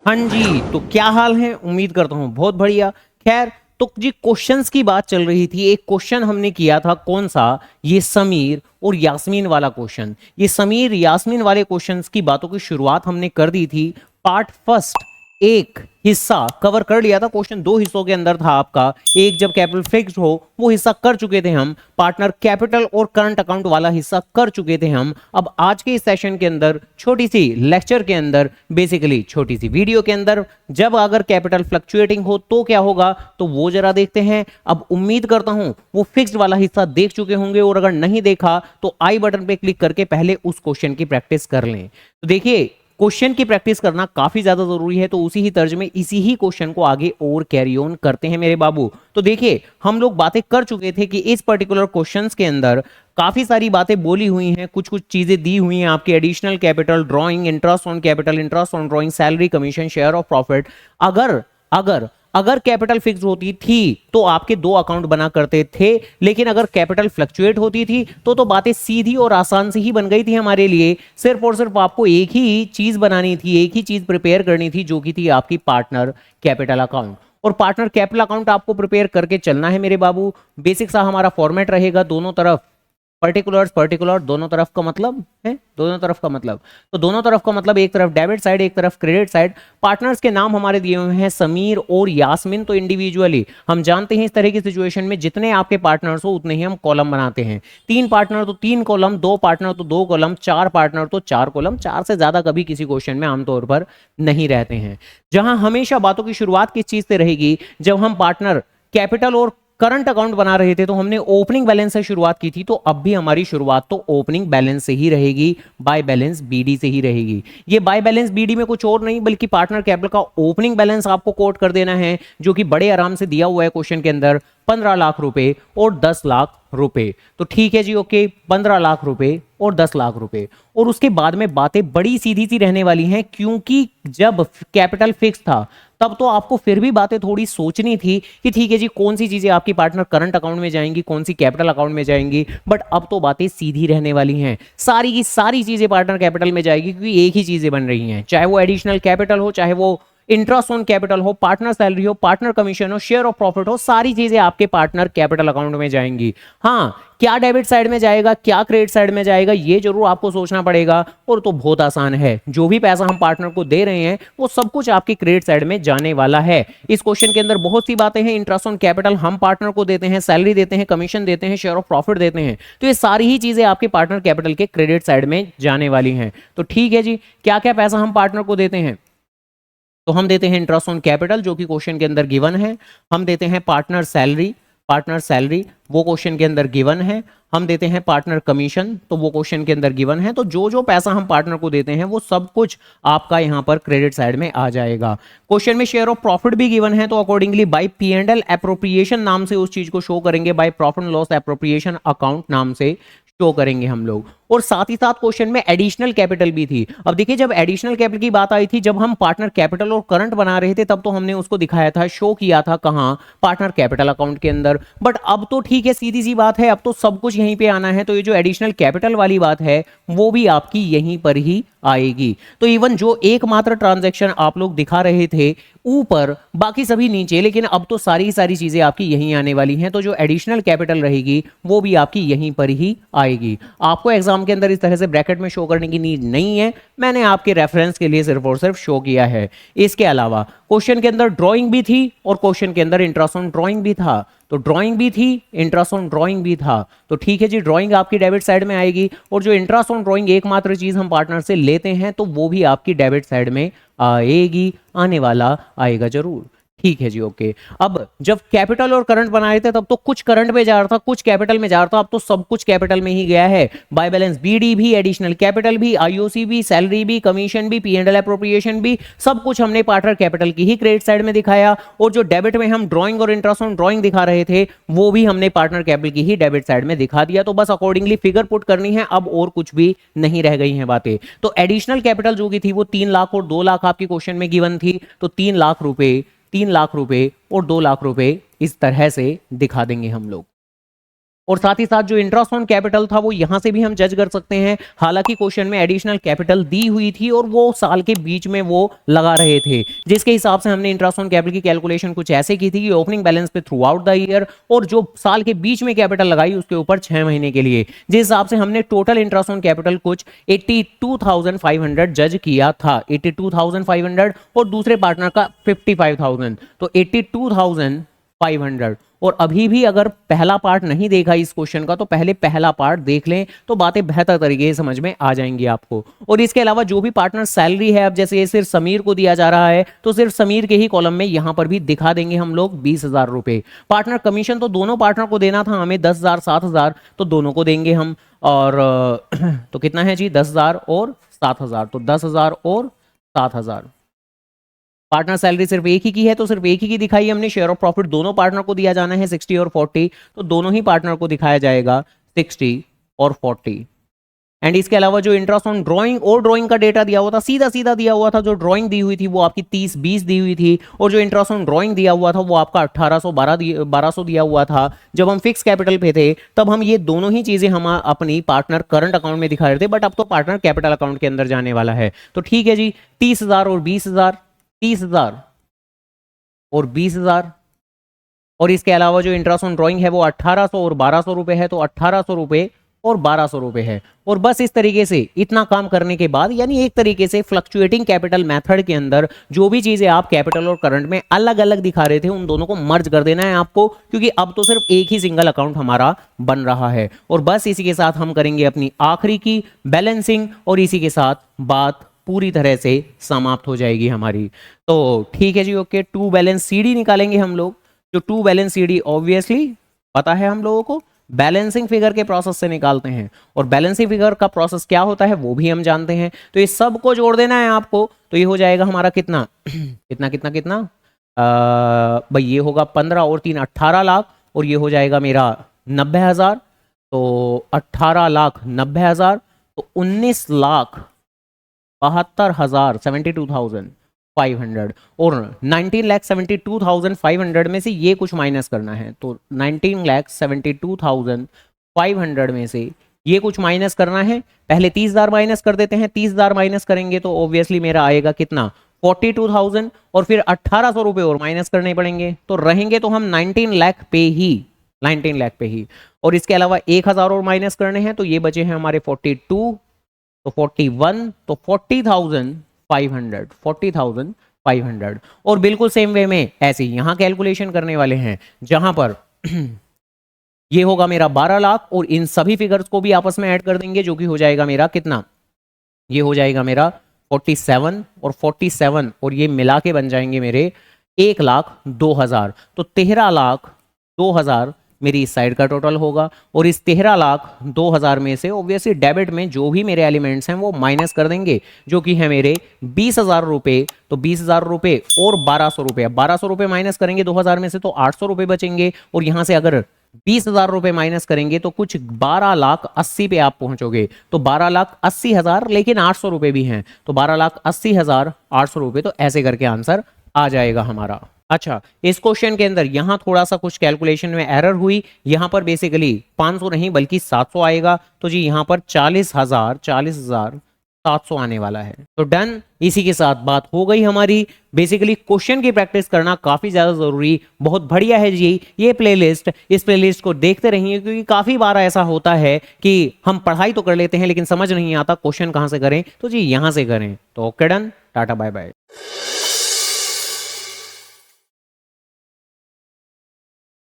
हाँ जी, तो क्या हाल है? उम्मीद करता हूँ बहुत बढ़िया। खैर, तो जी क्वेश्चंस की बात चल रही थी। एक क्वेश्चन हमने किया था, कौन सा? ये समीर और यास्मीन वाला क्वेश्चन। ये समीर यास्मीन वाले क्वेश्चंस की बातों की शुरुआत हमने कर दी थी। पार्ट फर्स्ट एक हिस्सा कवर कर लिया था। क्वेश्चन दो हिस्सों के अंदर था आपका। एक जब कैपिटल फिक्स्ड हो वो हिस्सा कर चुके थे हम। पार्टनर कैपिटल और करंट अकाउंट वाला हिस्सा कर चुके थे हम। अब आज के इस सेशन के अंदर छोटी सी लेक्चर के अंदर, बेसिकली छोटी सी वीडियो के अंदर, जब अगर कैपिटल फ्लक्चुएटिंग हो तो क्या होगा, तो वो जरा देखते हैं। अब उम्मीद करता हूं वो फिक्स्ड वाला हिस्सा देख चुके होंगे, और अगर नहीं देखा तो आई बटन पे क्लिक करके पहले उस क्वेश्चन की प्रैक्टिस कर लें। तो देखिए, क्वेश्चन की प्रैक्टिस करना काफी ज्यादा जरूरी है, तो उसी ही तर्ज में इसी ही क्वेश्चन को आगे और कैरी ऑन करते हैं मेरे बाबू। तो देखिए, हम लोग बातें कर चुके थे कि इस पर्टिकुलर क्वेश्चंस के अंदर काफी सारी बातें बोली हुई हैं, कुछ कुछ चीजें दी हुई हैं आपके। Additional capital, drawing, interest on capital, interest on drawing, salary, commission, share of profit. अगर अगर अगर कैपिटल फिक्स होती थी तो आपके दो अकाउंट बना करते थे, लेकिन अगर कैपिटल फ्लक्चुएट होती थी तो बातें सीधी और आसान से ही बन गई थी हमारे लिए। सिर्फ और सिर्फ आपको एक ही चीज बनानी थी, एक ही चीज प्रिपेयर करनी थी, जो कि थी आपकी पार्टनर कैपिटल अकाउंट। और पार्टनर कैपिटल अकाउंट आपको प्रिपेयर करके चलना है मेरे बाबू। बेसिक सा हमारा फॉर्मेट रहेगा, दोनों तरफ पर्टिकुलर्स पर्टिकुलर, दोनों तरफ का मतलब है, दोनों तरफ का मतलब, तो दोनों तरफ का मतलब एक तरफ डेबिट साइड, एक तरफ क्रेडिट साइड। पार्टनर्स के नाम हमारे दिए हुए हैं समीर और यास्मीन। तो इंडिविजुअली हम जानते हैं इस तरह की सिचुएशन में जितने आपके पार्टनर्स हो उतने ही हम कॉलम बनाते हैं। तीन पार्टनर तो तीन कॉलम, दो पार्टनर तो दो कॉलम, चार पार्टनर तो चार कॉलम। चार से ज्यादा कभी किसी क्वेश्चन में आमतौर पर नहीं रहते हैं। जहां हमेशा बातों की शुरुआत किस चीज से रहेगी, जब हम पार्टनर कैपिटल और करंट अकाउंट बना रहे थे तो हमने ओपनिंग बैलेंस से शुरुआत की थी, तो अब भी हमारी शुरुआत तो ओपनिंग बैलेंस से ही रहेगी, बाय बैलेंस बीडी से ही रहेगी। ये बाय बैलेंस बीडी में कुछ और नहीं बल्कि पार्टनर कैपिटल का ओपनिंग बैलेंस आपको कोट कर देना है, जो कि बड़े आराम से दिया हुआ है क्वेश्चन के अंदर। 15 लाख रुपए और 10 लाख रुपए। तो ठीक है जी, ओके, 15 लाख रुपए और 10 लाख रुपए। और उसके बाद में बातें बड़ी सीधी सी रहने वाली हैं, क्योंकि जब कैपिटल फिक्स था तब तो आपको फिर भी बातें थोड़ी सोचनी थी कि ठीक है जी, कौन सी चीजें आपकी पार्टनर करंट अकाउंट में जाएंगी, कौन सी कैपिटल अकाउंट में जाएंगी। बट अब तो बातें सीधी रहने वाली हैं, सारी की सारी चीजें पार्टनर कैपिटल में जाएगी, क्योंकि एक ही चीजें बन रही हैं, चाहे वो एडिशनल कैपिटल हो, चाहे वो इंटरेस्ट ऑन कैपिटल हो, पार्टनर सैलरी हो, पार्टनर कमीशन हो, शेयर ऑफ प्रॉफिट हो, सारी चीजें आपके पार्टनर कैपिटल अकाउंट में जाएंगी। हाँ, क्या डेबिट साइड में जाएगा, क्या क्रेडिट साइड में जाएगा, ये जरूर आपको सोचना पड़ेगा। और तो बहुत आसान है, जो भी पैसा हम पार्टनर को दे रहे हैं वो सब कुछ आपके क्रेडिट साइड में जाने वाला है। इस क्वेश्चन के अंदर बहुत सी बातें हैं। इंटरेस्ट ऑन कैपिटल हम पार्टनर को देते हैं, सैलरी देते हैं, कमीशन देते हैं, शेयर ऑफ प्रॉफिट देते हैं, तो ये सारी ही चीजें आपके पार्टनर कैपिटल के क्रेडिट साइड में जाने वाली हैं। तो ठीक है जी, क्या क्या पैसा हम पार्टनर को देते हैं? तो हम देते हैं इंटरेस्ट ऑन कैपिटल, जो कि क्वेश्चन के अंदर गिवन है। हम देते हैं पार्टनर सैलरी, पार्टनर सैलरी वो क्वेश्चन के अंदर गिवन है। हम देते हैं पार्टनर कमीशन, तो वो क्वेश्चन के अंदर गिवन है। तो जो जो पैसा हम पार्टनर को देते हैं वो सब कुछ आपका यहां पर क्रेडिट साइड में आ जाएगा। क्वेश्चन में शेयर ऑफ प्रॉफिट भी गिवन है, तो accordingly by P and L appropriation नाम से उस चीज को शो करेंगे, by profit and loss appropriation account नाम से शो करेंगे हम लोग। और साथ ही साथ क्वेश्चन में एडिशनल कैपिटल भी थी। अब देखिए, जब एडिशनल कैपिटल की बात आई थी, जब हम पार्टनर कैपिटल और करंट बना रहे थे, तब तो हमने उसको दिखाया था, शो किया था कहां, पार्टनर कैपिटल अकाउंट के अंदर। बट अब तो ठीक है, सीधी सी बात है, अब तो सब कुछ यहीं पे आना है। तो ये जो एडिशनल कैपिटल वाली बात है वो भी आपकी यहीं पर ही आएगी। तो इवन जो एकमात्र ट्रांजैक्शन आप लोग दिखा रहे थे ऊपर, बाकी सभी नीचे, लेकिन अब तो सारी सारी चीजें आपकी यहीं आने वाली हैं। तो जो एडिशनल कैपिटल रहेगी वो भी आपकी यहीं पर ही आएगी। आपको एग्जाम के अंदर इस तरह से ब्रैकेट में शो करने की नीड नहीं है, मैंने आपके रेफरेंस के लिए सिर्फ और सिर्फ शो किया है। इसके अलावा क्वेश्चन के अंदर ड्राइंग भी थी और क्वेश्चन के अंदर इंटरेस्ट ऑन ड्राइंग भी था। तो ड्राइंग भी थी, इंटरेस्ट ऑन ड्राइंग भी था। तो ठीक है जी, ड्राइंग आपकी डेबिट साइड में आएगी, और जो इंटरेस्ट ऑन ड्राइंग एकमात्र चीज हम पार्टनर से लेते हैं तो वो भी आपकी डेबिट साइड में आएगी, आने वाला आएगा जरूर। ठीक है जी, ओके। अब जब कैपिटल और करंट बनाए थे तब तो कुछ करंट में जा रहा था, कुछ कैपिटल में जा रहा था, अब तो सब कुछ कैपिटल में ही गया है। बाय बैलेंस बीडी भी, एडिशनल कैपिटल भी, आईओसी भी, सैलरी भी, कमीशन भी, पी एंड एल एप्रोप्रिएशन भी, सब कुछ हमने पार्टनर कैपिटल की ही क्रेडिट साइड में दिखाया। और जो डेबिट में हम ड्राइंग और इंटरेस्ट ऑन ड्राइंग दिखा रहे थे वो भी हमने पार्टनर कैपिटल की ही डेबिट साइड में दिखा दिया। तो बस अकॉर्डिंगली फिगर पुट करनी है, अब और कुछ भी नहीं रह गई हैं बातें। तो एडिशनल कैपिटल जो की थी वो 3 लाख और 2 लाख आपकी क्वेश्चन में गिवन थी। तो 3 लाख रुपए, 3 लाख रुपए और 2 लाख रुपए इस तरह से दिखा देंगे हम लोग। और साथ ही साथ जो इंटरेस्ट ऑन कैपिटल था वो यहां से भी हम जज कर सकते हैं। हालांकि क्वेश्चन में एडिशनल कैपिटल दी हुई थी और वो साल के बीच में वो लगा रहे थे, जिसके हिसाब से हमने इंटरेस्ट ऑन कैपिटल की कैलकुलेशन कुछ ऐसे की थी कि ओपनिंग बैलेंस पे थ्रू आउट द ईयर, और जो साल के बीच में कैपिटल लगाई उसके ऊपर 6 महीने के लिए, जिस हिसाब से हमने टोटल इंटरेस्ट ऑन कैपिटल कुछ 82,500 जज किया था, 82,500 और दूसरे पार्टनर का 55,000, तो 82,500। और अभी भी अगर पहला पार्ट नहीं देखा इस क्वेश्चन का तो पहले पहला पार्ट देख लें तो बातें बेहतर तरीके से समझ में आ जाएंगी आपको। और इसके अलावा जो भी पार्टनर सैलरी है, अब जैसे ये सिर्फ समीर को दिया जा रहा है तो सिर्फ समीर के ही कॉलम में यहां पर भी दिखा देंगे हम लोग 20,000 रुपए। पार्टनर कमीशन तो दोनों पार्टनर को देना था हमें 10,000 7,000, तो दोनों को देंगे हम। और तो कितना है जी, 10,000 और 7,000, तो 10,000 और 7,000। पार्टनर सैलरी सिर्फ एक ही की है तो सिर्फ एक ही की दिखाई हमने। शेयर ऑफ प्रॉफिट दोनों पार्टनर को दिया जाना है 60 और 40, तो दोनों ही पार्टनर को दिखाया जाएगा 60 और 40। एंड इसके अलावा जो इंटरेस्ट ऑन ड्राइंग और ड्राइंग का डेटा दिया हुआ था, सीधा सीधा दिया हुआ था। जो ड्राइंग दी हुई थी वो आपकी 30-20 दी हुई थी, और जो इंटरेस्ट ऑन ड्राइंग दिया हुआ था वो आपका 1200 दिया हुआ था। जब हम फिक्स कैपिटल पे थे तब हम ये दोनों ही चीजें हम अपनी पार्टनर करंट अकाउंट में दिखा रहे थे, बट अब तो पार्टनर कैपिटल अकाउंट के अंदर जाने वाला है। तो ठीक है जी, 30,000 और 20,000, 30,000 और 20,000। और इसके अलावा जो इंटरेस्ट ऑन ड्राइंग है वो 1800 और 1200 रुपए है, तो 1800 रुपए और 1200 रुपए है। और बस इस तरीके से इतना काम करने के बाद, यानी एक तरीके से फ्लक्चुएटिंग कैपिटल मेथड के अंदर जो भी चीजें आप कैपिटल और करंट में अलग अलग दिखा रहे थे उन दोनों को मर्ज कर देना है आपको, क्योंकि अब तो सिर्फ एक ही सिंगल अकाउंट हमारा बन रहा है। और बस इसी के साथ हम करेंगे अपनी आखिरी की बैलेंसिंग, और इसी के साथ बात पूरी तरह से समाप्त हो जाएगी हमारी। तो ठीक है जी, ओके। टू बैलेंस सीडी निकालेंगे हम लोग। जो टू बैलेंस सीडी ऑब्वियसली पता है हम लोगों को, बैलेंसिंग फिगर के प्रोसेस से निकालते हैं, और बैलेंसिंग फिगर का प्रोसेस क्या होता है वो भी हम जानते हैं। तो ये सब को जोड़ देना है आपको, तो ये हो जाएगा हमारा कितना कितना कितना कितना भाई, ये होगा 15 और 3 18 लाख, और ये हो जाएगा मेरा 90,000। तो 18 लाख 90,000, तो 19,72,000 72,500, और 19,72,500 में से ये कुछ माइनस करना है। तो 19,72,500 में से ये कुछ माइनस करना है। पहले 30,000 माइनस कर देते हैं। 30,000 माइनस करेंगे तो ऑब्वियसली मेरा आएगा कितना, 42,000, और फिर 1,800 रुपए और माइनस करने पड़ेंगे, तो रहेंगे तो हम 19 लाख पे ही, 19 लाख पे ही। और इसके अलावा 1,000 और माइनस करने हैं, तो ये बचे हैं हमारे 42, तो 41, तो 40,500, 40,500। और बिल्कुल सेम वे में ऐसे यहां कैलकुलेशन करने वाले हैं, जहां पर ये होगा मेरा 12 लाख, और इन सभी फिगर्स को भी आपस में ऐड कर देंगे, जो कि हो जाएगा मेरा कितना, ये हो जाएगा मेरा 47 और 47, और ये मिला के बन जाएंगे मेरे 1,02,000। तो 13,02,000 मेरी इस साइड का टोटल होगा। और इस 13,02,000 में से ऑब्वियसली डेबिट में जो भी मेरे एलिमेंट्स हैं वो माइनस कर देंगे, जो कि है मेरे 20,000 रुपए। तो 20,000 रुपए और 1,200 रुपए, 1,200 रुपए माइनस करेंगे 2,000 में से तो 800 रुपए बचेंगे, और यहां से अगर 20,000 रुपए माइनस करेंगे तो कुछ 12,80,000 पे आप पहुंचोगे। तो 12,80,000, लेकिन 800 रुपए भी हैं, तो 12,80,000 800 रुपए, तो ऐसे करके आंसर आ जाएगा हमारा। अच्छा, इस क्वेश्चन के अंदर यहां थोड़ा सा कुछ कैलकुलेशन में एरर हुई। यहां पर बेसिकली 500 नहीं बल्कि 700 आएगा, तो जी यहां पर 40,700 आने वाला है। तो डन, इसी के साथ बात हो गई हमारी। बेसिकली क्वेश्चन की प्रैक्टिस करना काफी ज्यादा जरूरी, बहुत बढ़िया है जी ये प्लेलिस्ट। इस प्लेलिस्ट को देखते रहिए, क्योंकि काफी बार ऐसा होता है कि हम पढ़ाई तो कर लेते हैं लेकिन समझ नहीं आता क्वेश्चन कहां से करें, तो जी यहां से करें। तो okay done, tata bye bye.